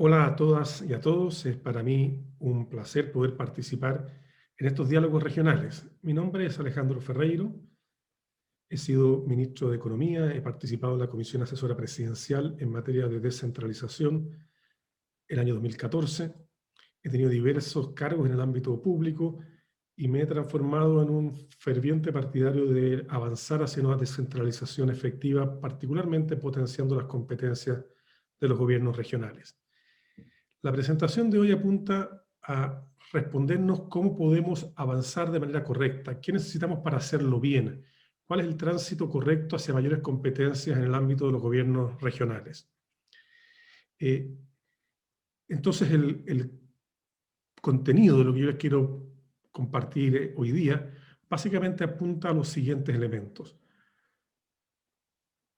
Hola a todas y a todos, es para mí un placer poder participar en estos diálogos regionales. Mi nombre es Alejandro Ferreiro, he sido ministro de Economía, he participado en la Comisión Asesora Presidencial en materia de descentralización el año 2014, he tenido diversos cargos en el ámbito público y me he transformado en un ferviente partidario de avanzar hacia una descentralización efectiva, particularmente potenciando las competencias de los gobiernos regionales. La presentación de hoy apunta a respondernos cómo podemos avanzar de manera correcta, qué necesitamos para hacerlo bien, cuál es el tránsito correcto hacia mayores competencias en el ámbito de los gobiernos regionales. Entonces, el contenido de lo que yo les quiero compartir hoy día básicamente apunta a los siguientes elementos.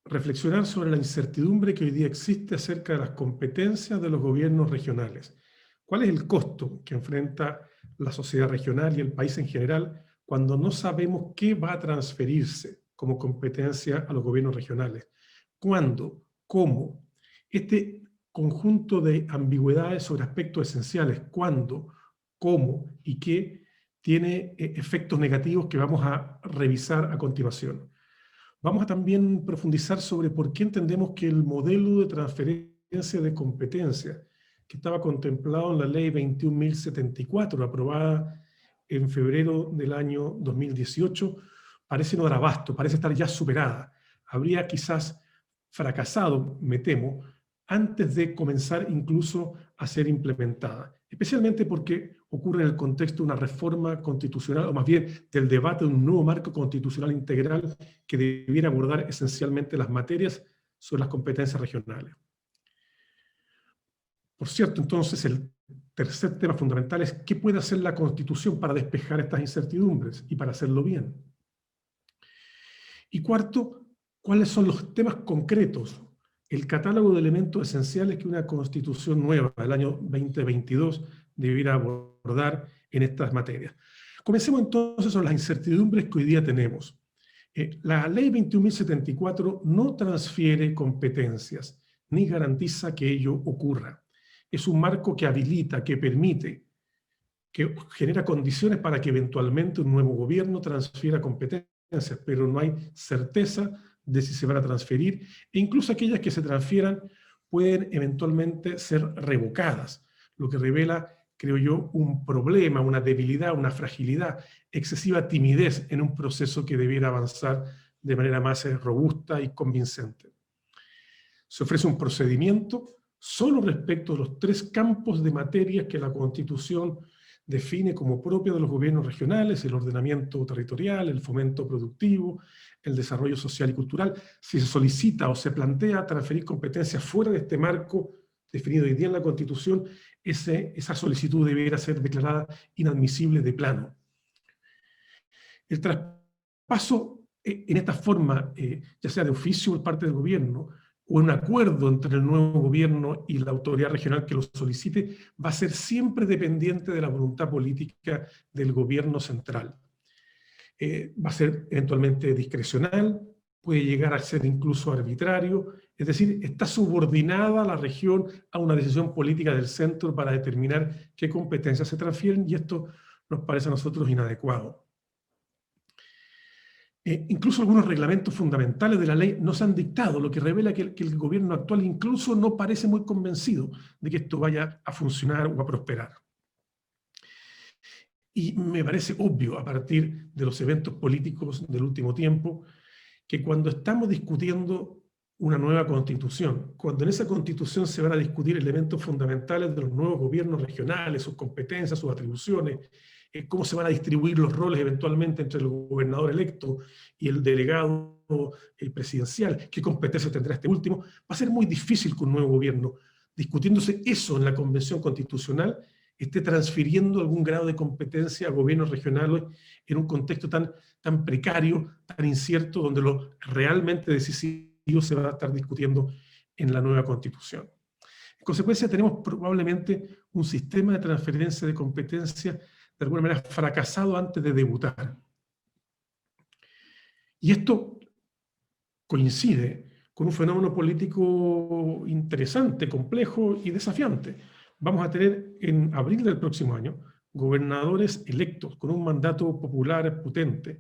Reflexionar sobre la incertidumbre que hoy día existe acerca de las competencias de los gobiernos regionales. ¿Cuál es el costo que enfrenta la sociedad regional y el país en general cuando no sabemos qué va a transferirse como competencia a los gobiernos regionales? ¿Cuándo? ¿Cómo? Este conjunto de ambigüedades sobre aspectos esenciales, cuándo, cómo y qué, tiene efectos negativos que vamos a revisar a continuación. Vamos a también profundizar sobre por qué entendemos que el modelo de transferencia de competencia que estaba contemplado en la Ley 21.074, aprobada en febrero del año 2018, parece no dar abasto, parece estar ya superada. Habría quizás fracasado, me temo, antes de comenzar incluso a ser implementada, especialmente porque ocurre en el contexto de una reforma constitucional, o más bien del debate de un nuevo marco constitucional integral que debiera abordar esencialmente las materias sobre las competencias regionales. Por cierto, entonces, el tercer tema fundamental es qué puede hacer la Constitución para despejar estas incertidumbres y para hacerlo bien. Y cuarto, ¿cuáles son los temas concretos, el catálogo de elementos esenciales que una Constitución nueva del año 2022 debiera abordar en estas materias? Comencemos entonces con las incertidumbres que hoy día tenemos. La Ley 21.074 no transfiere competencias ni garantiza que ello ocurra. Es un marco que habilita, que permite, que genera condiciones para que eventualmente un nuevo gobierno transfiera competencias, pero no hay certeza de si se van a transferir, e incluso aquellas que se transfieran pueden eventualmente ser revocadas, lo que revela, creo yo, un problema, una debilidad, una fragilidad, excesiva timidez en un proceso que debiera avanzar de manera más robusta y convincente. Se ofrece un procedimiento solo respecto de los 3 campos de materias que la Constitución define como propios de los gobiernos regionales: el ordenamiento territorial, el fomento productivo, el desarrollo social y cultural. Si se solicita o se plantea transferir competencias fuera de este marco definido hoy día en la Constitución, esa solicitud debiera ser declarada inadmisible de plano. El traspaso en esta forma, ya sea de oficio por parte del gobierno, o en un acuerdo entre el nuevo gobierno y la autoridad regional que lo solicite, va a ser siempre dependiente de la voluntad política del gobierno central. Va a ser eventualmente discrecional, puede llegar a ser incluso arbitrario, es decir, está subordinada la región a una decisión política del centro para determinar qué competencias se transfieren, y esto nos parece a nosotros inadecuado. Incluso algunos reglamentos fundamentales de la ley no se han dictado, lo que revela que el gobierno actual incluso no parece muy convencido de que esto vaya a funcionar o a prosperar. Y me parece obvio, a partir de los eventos políticos del último tiempo, que cuando estamos discutiendo una nueva constitución, cuando en esa constitución se van a discutir elementos fundamentales de los nuevos gobiernos regionales, sus competencias, sus atribuciones, cómo se van a distribuir los roles eventualmente entre el gobernador electo y el delegado presidencial, qué competencias tendrá este último, va a ser muy difícil que un nuevo gobierno, discutiéndose eso en la Convención Constitucional, esté transfiriendo algún grado de competencia a gobiernos regionales en un contexto tan precario, tan incierto, donde lo realmente decisivo se va a estar discutiendo en la nueva Constitución. En consecuencia, tenemos probablemente un sistema de transferencia de competencia de alguna manera fracasado antes de debutar. Y esto coincide con un fenómeno político interesante, complejo y desafiante. Vamos a tener en abril del próximo año gobernadores electos con un mandato popular potente,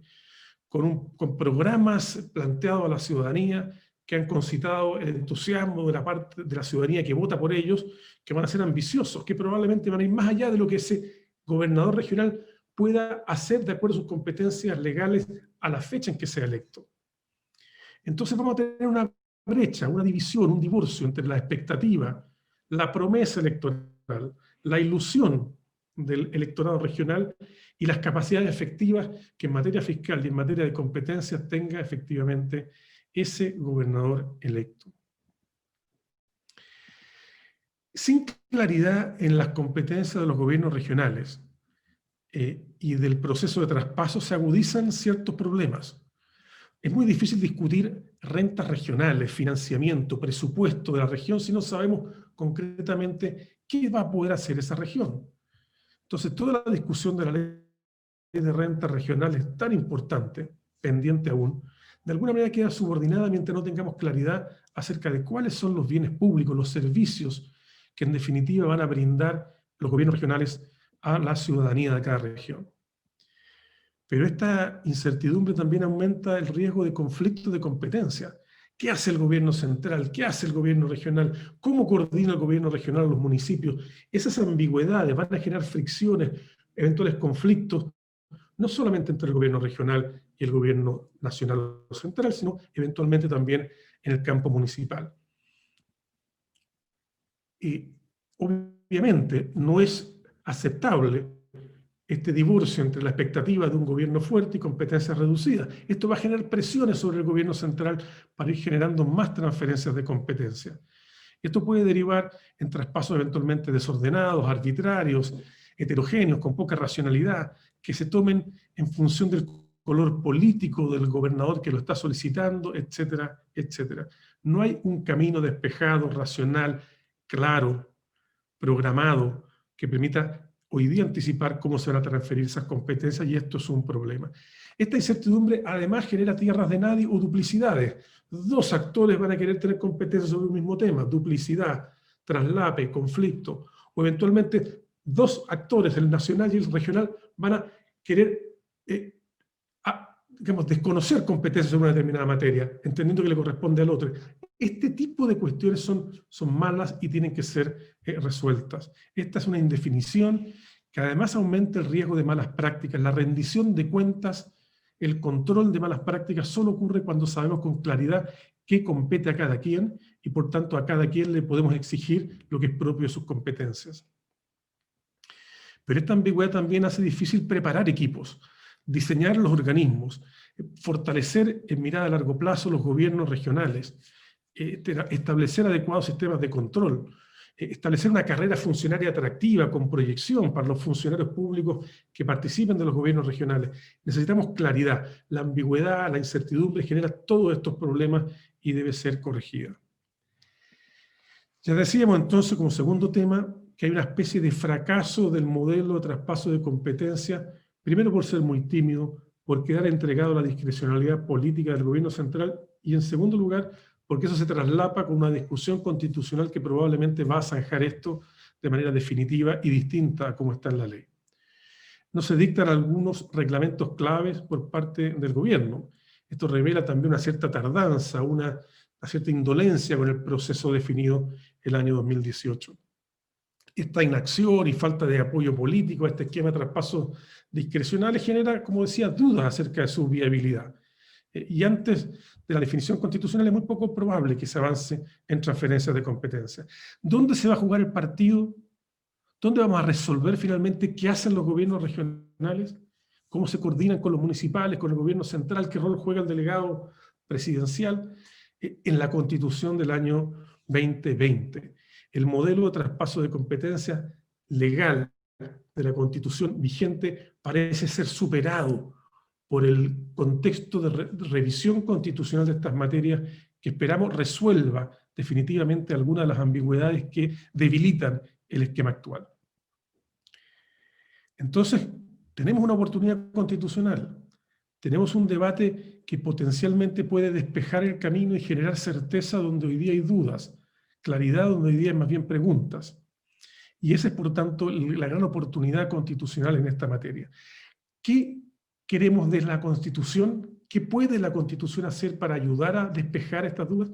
con programas planteados a la ciudadanía que han concitado el entusiasmo de la parte de la ciudadanía que vota por ellos, que van a ser ambiciosos, que probablemente van a ir más allá de lo que ese gobernador regional pueda hacer de acuerdo a sus competencias legales a la fecha en que sea electo. Entonces vamos a tener una brecha, una división, un divorcio entre la expectativa, la promesa electoral, la ilusión del electorado regional y las capacidades efectivas que en materia fiscal y en materia de competencias tenga efectivamente ese gobernador electo. Sin claridad en las competencias de los gobiernos regionales y del proceso de traspaso se agudizan ciertos problemas. Es muy difícil discutir rentas regionales, financiamiento, presupuesto de la región si no sabemos concretamente qué va a poder hacer esa región. Entonces, toda la discusión de la ley de rentas regionales tan importante, pendiente aún, de alguna manera queda subordinada mientras no tengamos claridad acerca de cuáles son los bienes públicos, los servicios que en definitiva van a brindar los gobiernos regionales a la ciudadanía de cada región. Pero esta incertidumbre también aumenta el riesgo de conflicto de competencia. ¿Qué hace el gobierno central? ¿Qué hace el gobierno regional? ¿Cómo coordina el gobierno regional a los municipios? Esas ambigüedades van a generar fricciones, eventuales conflictos, no solamente entre el gobierno regional y el gobierno nacional o central, sino eventualmente también en el campo municipal. Y obviamente no es aceptable este divorcio entre la expectativa de un gobierno fuerte y competencias reducidas. Esto va a generar presiones sobre el gobierno central para ir generando más transferencias de competencia. Esto puede derivar en traspasos eventualmente desordenados, arbitrarios, heterogéneos, con poca racionalidad, que se tomen en función del color político del gobernador que lo está solicitando, etcétera, etcétera. No hay un camino despejado, racional, claro, programado, que permita hoy día anticipar cómo se van a transferir esas competencias, y esto es un problema. Esta incertidumbre además genera tierras de nadie o duplicidades. Dos actores van a querer tener competencias sobre un mismo tema, duplicidad, traslape, conflicto, o eventualmente dos actores, el nacional y el regional, van a querer desconocer competencias sobre una determinada materia, entendiendo que le corresponde al otro. Este tipo de cuestiones son malas y tienen que ser resueltas. Esta es una indefinición que además aumenta el riesgo de malas prácticas. La rendición de cuentas, el control de malas prácticas solo ocurre cuando sabemos con claridad qué compete a cada quien y por tanto a cada quien le podemos exigir lo que es propio de sus competencias. Pero esta ambigüedad también hace difícil preparar equipos, diseñar los organismos, fortalecer en mirada a largo plazo los gobiernos regionales, establecer adecuados sistemas de control, establecer una carrera funcionaria atractiva con proyección para los funcionarios públicos que participen de los gobiernos regionales. Necesitamos claridad. La ambigüedad, la incertidumbre genera todos estos problemas y debe ser corregida. Ya decíamos entonces como segundo tema que hay una especie de fracaso del modelo de traspaso de competencia, primero por ser muy tímido, por quedar entregado a la discrecionalidad política del gobierno central, y en segundo lugar, porque eso se traslapa con una discusión constitucional que probablemente va a zanjar esto de manera definitiva y distinta a como está en la ley. No se dictan algunos reglamentos claves por parte del gobierno. Esto revela también una cierta tardanza, una cierta indolencia con el proceso definido el año 2018. Esta inacción y falta de apoyo político a este esquema de traspasos discrecionales genera, como decía, dudas acerca de su viabilidad. Y antes de la definición constitucional es muy poco probable que se avance en transferencias de competencias. ¿Dónde se va a jugar el partido? ¿Dónde vamos a resolver finalmente qué hacen los gobiernos regionales? ¿Cómo se coordinan con los municipales, con el gobierno central? ¿Qué rol juega el delegado presidencial? En la Constitución del año 2020. El modelo de traspaso de competencias legal de la Constitución vigente parece ser superado por el contexto de revisión constitucional de estas materias que esperamos resuelva definitivamente algunas de las ambigüedades que debilitan el esquema actual. Entonces, tenemos una oportunidad constitucional, tenemos un debate que potencialmente puede despejar el camino y generar certeza donde hoy día hay dudas, claridad donde hoy día hay más bien preguntas. Y esa es, por tanto, la gran oportunidad constitucional en esta materia. ¿Qué queremos de la Constitución? ¿Qué puede la Constitución hacer para ayudar a despejar estas dudas?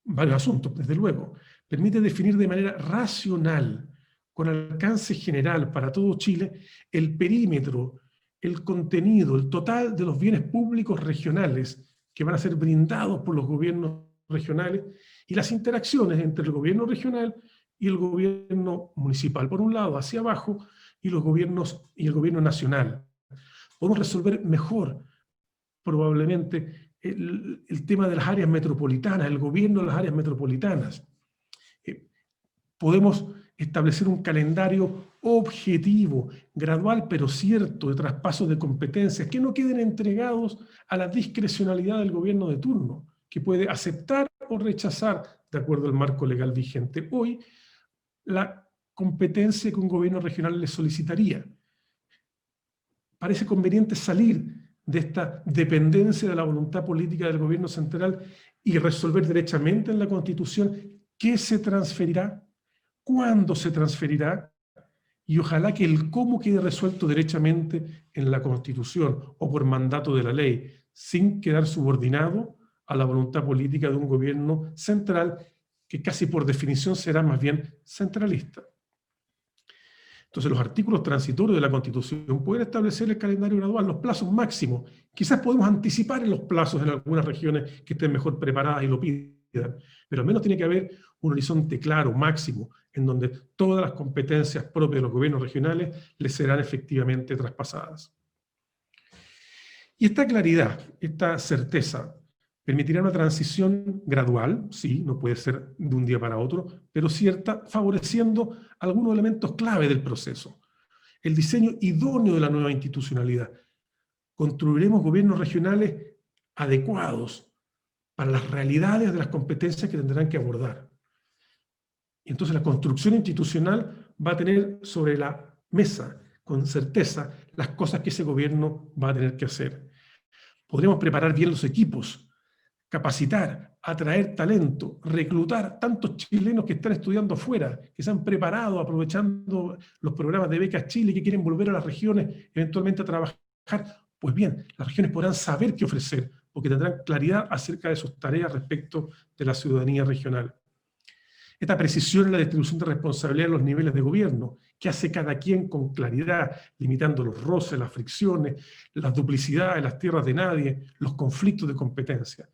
Varios asuntos, desde luego. Permite definir de manera racional, con alcance general para todo Chile, el perímetro, el contenido, el total de los bienes públicos regionales que van a ser brindados por los gobiernos regionales y las interacciones entre el gobierno regional y el gobierno municipal, por un lado, hacia abajo, y los gobiernos y el gobierno nacional. Podemos resolver mejor, probablemente, el tema de las áreas metropolitanas, el gobierno de las áreas metropolitanas. Podemos establecer un calendario objetivo, gradual pero cierto, de traspaso de competencias, que no queden entregados a la discrecionalidad del gobierno de turno, que puede aceptar o rechazar, de acuerdo al marco legal vigente hoy, la competencia que un gobierno regional le solicitaría. Parece conveniente salir de esta dependencia de la voluntad política del gobierno central y resolver derechamente en la Constitución qué se transferirá, cuándo se transferirá, y ojalá que el cómo quede resuelto derechamente en la Constitución o por mandato de la ley, sin quedar subordinado a la voluntad política de un gobierno central que casi por definición será más bien centralista. Entonces los artículos transitorios de la Constitución pueden establecer el calendario gradual, los plazos máximos. Quizás podemos anticipar en los plazos en algunas regiones que estén mejor preparadas y lo pidan, pero al menos tiene que haber un horizonte claro, máximo, en donde todas las competencias propias de los gobiernos regionales les serán efectivamente traspasadas. Y esta claridad, esta certeza, permitirá una transición gradual, sí, no puede ser de un día para otro, pero cierta, favoreciendo algunos elementos clave del proceso. El diseño idóneo de la nueva institucionalidad. Construiremos gobiernos regionales adecuados para las realidades de las competencias que tendrán que abordar. Y entonces la construcción institucional va a tener sobre la mesa, con certeza, las cosas que ese gobierno va a tener que hacer. Podremos preparar bien los equipos, capacitar, atraer talento, reclutar tantos chilenos que están estudiando afuera, que se han preparado aprovechando los programas de becas Chile, que quieren volver a las regiones eventualmente a trabajar. Pues bien, las regiones podrán saber qué ofrecer, porque tendrán claridad acerca de sus tareas respecto de la ciudadanía regional. Esta precisión en la distribución de responsabilidad en los niveles de gobierno, que hace cada quien con claridad, limitando los roces, las fricciones, las duplicidades, las tierras de nadie, los conflictos de competencia.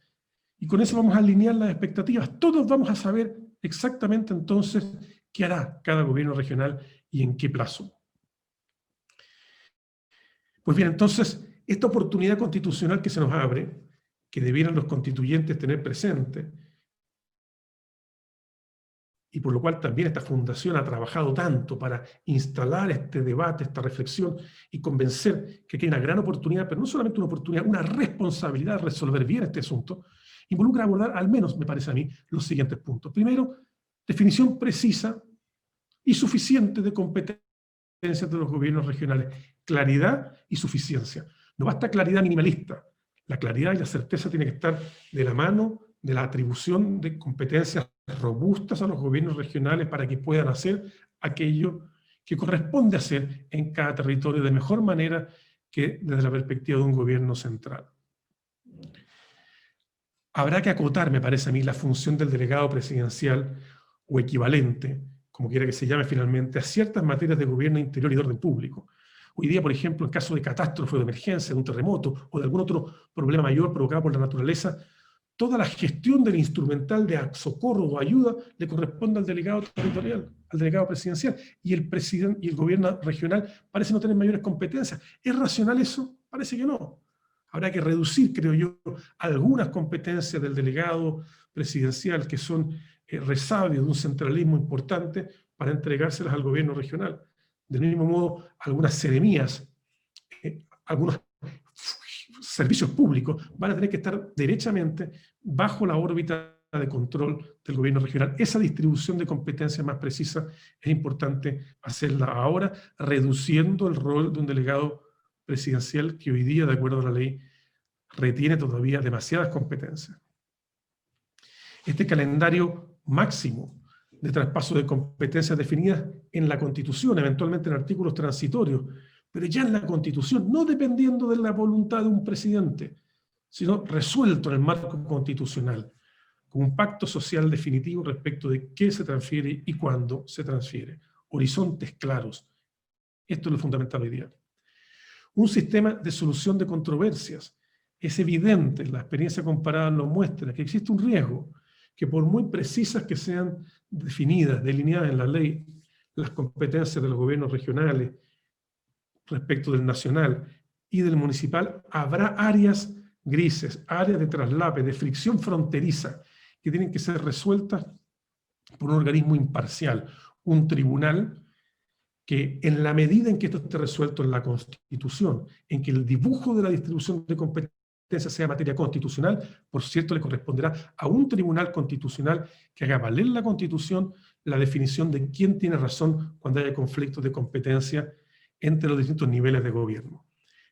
Y con eso vamos a alinear las expectativas. Todos vamos a saber exactamente entonces qué hará cada gobierno regional y en qué plazo. Pues bien, entonces, esta oportunidad constitucional que se nos abre, que debieran los constituyentes tener presente, y por lo cual también esta fundación ha trabajado tanto para instalar este debate, esta reflexión, y convencer que aquí hay una gran oportunidad, pero no solamente una oportunidad, una responsabilidad de resolver bien este asunto, involucra abordar, al menos me parece a mí, los siguientes puntos. Primero, definición precisa y suficiente de competencias de los gobiernos regionales. Claridad y suficiencia. No basta claridad minimalista. La claridad y la certeza tienen que estar de la mano de la atribución de competencias robustas a los gobiernos regionales para que puedan hacer aquello que corresponde hacer en cada territorio de mejor manera que desde la perspectiva de un gobierno central. Habrá que acotar, me parece a mí, la función del delegado presidencial o equivalente, como quiera que se llame finalmente, a ciertas materias de gobierno interior y de orden público. Hoy día, por ejemplo, en caso de catástrofe o de emergencia, de un terremoto o de algún otro problema mayor provocado por la naturaleza, toda la gestión del instrumental de socorro o ayuda le corresponde al delegado territorial, al delegado presidencial, y el presidente y el gobierno regional parece no tener mayores competencias. ¿Es racional eso? Parece que no. Habrá que reducir, creo yo, algunas competencias del delegado presidencial que son resabios de un centralismo importante para entregárselas al gobierno regional. Del mismo modo, algunas seremías, algunos servicios públicos van a tener que estar derechamente bajo la órbita de control del gobierno regional. Esa distribución de competencias más precisa es importante hacerla ahora, reduciendo el rol de un delegado presidencial que hoy día, de acuerdo a la ley, retiene todavía demasiadas competencias. Este calendario máximo de traspaso de competencias definidas en la Constitución, eventualmente en artículos transitorios, pero ya en la Constitución, no dependiendo de la voluntad de un presidente, sino resuelto en el marco constitucional, con un pacto social definitivo respecto de qué se transfiere y cuándo se transfiere. Horizontes claros. Esto es lo fundamental hoy día. Un sistema de solución de controversias. Es evidente, la experiencia comparada nos muestra que existe un riesgo, que por muy precisas que sean definidas, delineadas en la ley, las competencias de los gobiernos regionales respecto del nacional y del municipal, habrá áreas grises, áreas de traslape, de fricción fronteriza, que tienen que ser resueltas por un organismo imparcial, un tribunal que en la medida en que esto esté resuelto en la Constitución, en que el dibujo de la distribución de competencias sea materia constitucional, por cierto, le corresponderá a un tribunal constitucional que haga valer la Constitución la definición de quién tiene razón cuando haya conflictos de competencia entre los distintos niveles de gobierno.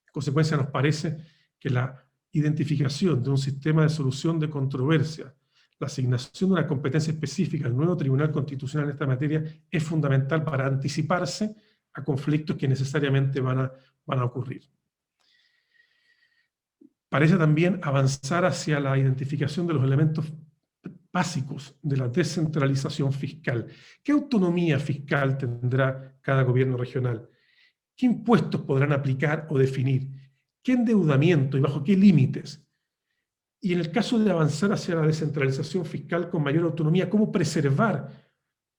En consecuencia, nos parece que la identificación de un sistema de solución de controversia, la asignación de una competencia específica al nuevo Tribunal Constitucional en esta materia es fundamental para anticiparse a conflictos que necesariamente van a ocurrir. Parece también avanzar hacia la identificación de los elementos básicos de la descentralización fiscal. ¿Qué autonomía fiscal tendrá cada gobierno regional? ¿Qué impuestos podrán aplicar o definir? ¿Qué endeudamiento y bajo qué límites? Y en el caso de avanzar hacia la descentralización fiscal con mayor autonomía, ¿cómo preservar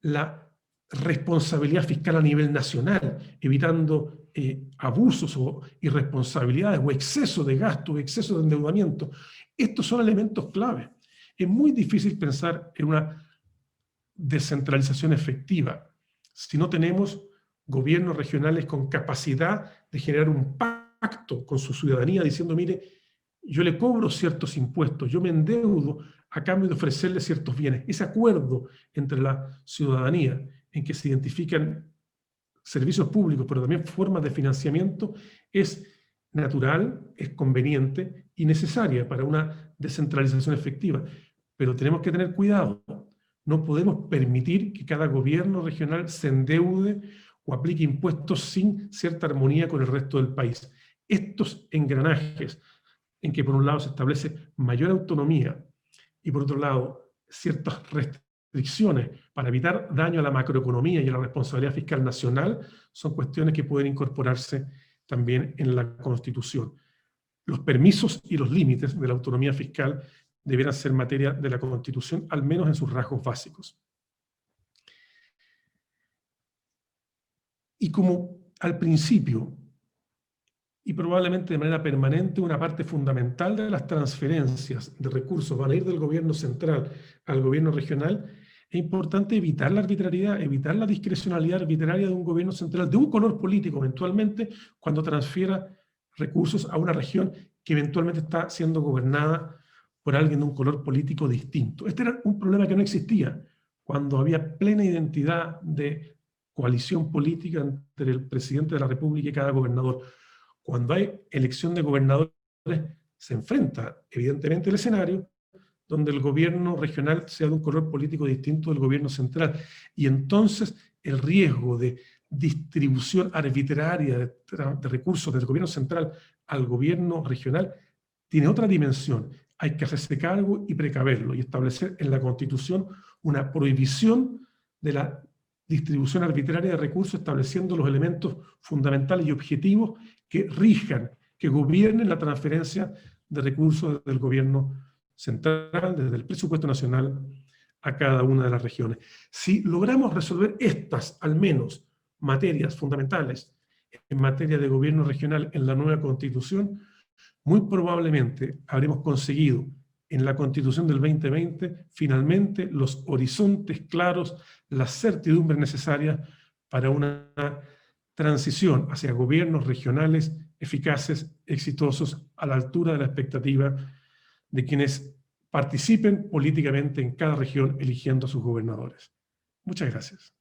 la responsabilidad fiscal a nivel nacional, evitando abusos o irresponsabilidades o exceso de gasto, exceso de endeudamiento? Estos son elementos clave. Es muy difícil pensar en una descentralización efectiva si no tenemos gobiernos regionales con capacidad de generar un pacto con su ciudadanía diciendo, mire, yo le cobro ciertos impuestos, yo me endeudo a cambio de ofrecerle ciertos bienes. Ese acuerdo entre la ciudadanía en que se identifican servicios públicos, pero también formas de financiamiento, es natural, es conveniente y necesaria para una descentralización efectiva. Pero tenemos que tener cuidado. No podemos permitir que cada gobierno regional se endeude o aplique impuestos sin cierta armonía con el resto del país. Estos engranajes en que por un lado se establece mayor autonomía y por otro lado ciertas restricciones para evitar daño a la macroeconomía y a la responsabilidad fiscal nacional, son cuestiones que pueden incorporarse también en la Constitución. Los permisos y los límites de la autonomía fiscal deberán ser materia de la Constitución, al menos en sus rasgos básicos. Y como al principio, y probablemente de manera permanente, una parte fundamental de las transferencias de recursos van a ir del gobierno central al gobierno regional, es importante evitar la arbitrariedad, evitar la discrecionalidad arbitraria de un gobierno central, de un color político eventualmente, cuando transfiera recursos a una región que eventualmente está siendo gobernada por alguien de un color político distinto. Este era un problema que no existía cuando había plena identidad de coalición política entre el presidente de la República y cada gobernador. Cuando hay elección de gobernadores, se enfrenta evidentemente el escenario donde el gobierno regional sea de un color político distinto del gobierno central. Y entonces el riesgo de distribución arbitraria de recursos del gobierno central al gobierno regional tiene otra dimensión. Hay que hacerse cargo y precaverlo y establecer en la Constitución una prohibición de la distribución arbitraria de recursos, estableciendo los elementos fundamentales y objetivos que rijan, que gobiernen la transferencia de recursos del gobierno central, desde el presupuesto nacional a cada una de las regiones. Si logramos resolver estas, al menos, materias fundamentales en materia de gobierno regional en la nueva Constitución, muy probablemente habremos conseguido en la Constitución del 2020 finalmente los horizontes claros, las certidumbres necesarias para una transición hacia gobiernos regionales eficaces, exitosos, a la altura de la expectativa de quienes participen políticamente en cada región eligiendo a sus gobernadores. Muchas gracias.